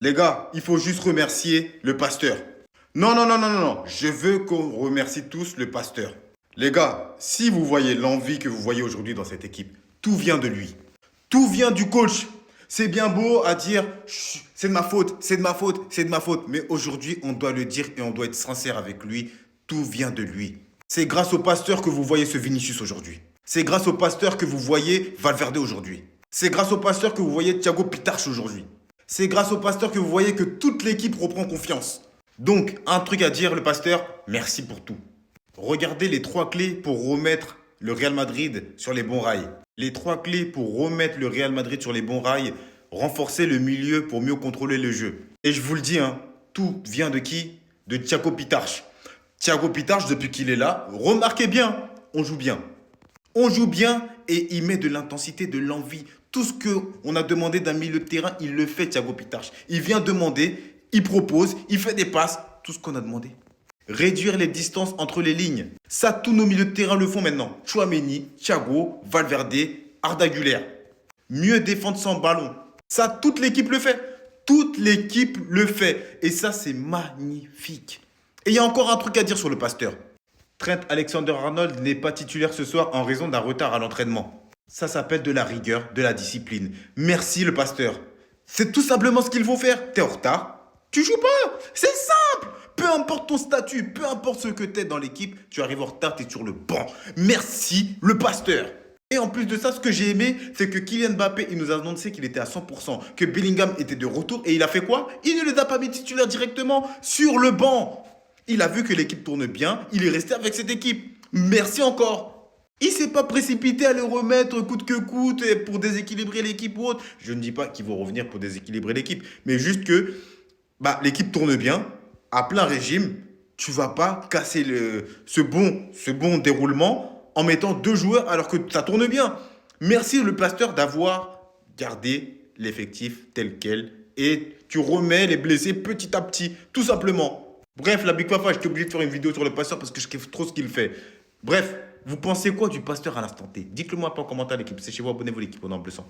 Les gars, il faut juste remercier le pasteur. Non, non, non, non, non, non. Je veux qu'on remercie tous le pasteur. Les gars, si vous voyez l'envie que vous voyez aujourd'hui dans cette équipe, tout vient de lui. Tout vient du coach. C'est bien beau à dire, chut, c'est de ma faute, c'est de ma faute, c'est de ma faute. Mais aujourd'hui, on doit le dire et on doit être sincère avec lui. Tout vient de lui. C'est grâce au pasteur que vous voyez ce Vinicius aujourd'hui. C'est grâce au pasteur que vous voyez Valverde aujourd'hui. C'est grâce au pasteur que vous voyez Thiago Pitarch aujourd'hui. C'est grâce au pasteur que vous voyez que toute l'équipe reprend confiance. Donc, un truc à dire, le pasteur, merci pour tout. Regardez les trois clés pour remettre le Real Madrid sur les bons rails. Les trois clés pour remettre le Real Madrid sur les bons rails, renforcer le milieu pour mieux contrôler le jeu. Et je vous le dis, hein, tout vient de qui? De Thiago Pitarch. Thiago Pitarch, depuis qu'il est là, remarquez bien, on joue bien. On joue bien et il met de l'intensité, de l'envie. Tout ce qu'on a demandé d'un milieu de terrain, il le fait, Thiago Pitarch. Il vient demander, il propose, il fait des passes, tout ce qu'on a demandé. Réduire les distances entre les lignes. Ça, tous nos milieux de terrain le font maintenant. Chouameni, Thiago, Valverde, Arda Güler. Mieux défendre sans ballon. Ça, toute l'équipe le fait. Toute l'équipe le fait. Et ça, c'est magnifique. Et il y a encore un truc à dire sur le pasteur. Trent Alexander-Arnold n'est pas titulaire ce soir en raison d'un retard à l'entraînement. Ça s'appelle de la rigueur, de la discipline. Merci le pasteur. C'est tout simplement ce qu'il faut faire. T'es en retard, tu joues pas. C'est simple. Peu importe ton statut, peu importe ce que t'es dans l'équipe, tu arrives en retard, t'es sur le banc. Merci le pasteur. Et en plus de ça, ce que j'ai aimé, c'est que Kylian Mbappé, il nous a annoncé qu'il était à 100%, que Bellingham était de retour et il a fait quoi? Il ne les a pas mis titulaires directement sur le banc. Il a vu que l'équipe tourne bien, il est resté avec cette équipe. Merci encore. Il s'est pas précipité à le remettre coûte que coûte pour déséquilibrer l'équipe ou autre. Je ne dis pas qu'ils vont revenir pour déséquilibrer l'équipe, mais juste que l'équipe tourne bien, à plein régime. Tu vas pas casser ce bon déroulement en mettant deux joueurs alors que ça tourne bien. Merci le pasteur d'avoir gardé l'effectif tel quel et tu remets les blessés petit à petit, tout simplement. Bref, la Big Fafa, j'étais obligé de faire une vidéo sur le pasteur parce que je kiffe trop ce qu'il fait. Bref, vous pensez quoi du pasteur à l'instant T? Dites-le moi pas en commentaire l'équipe. C'est chez vous, abonnez-vous l'équipe, on est en bleu sang.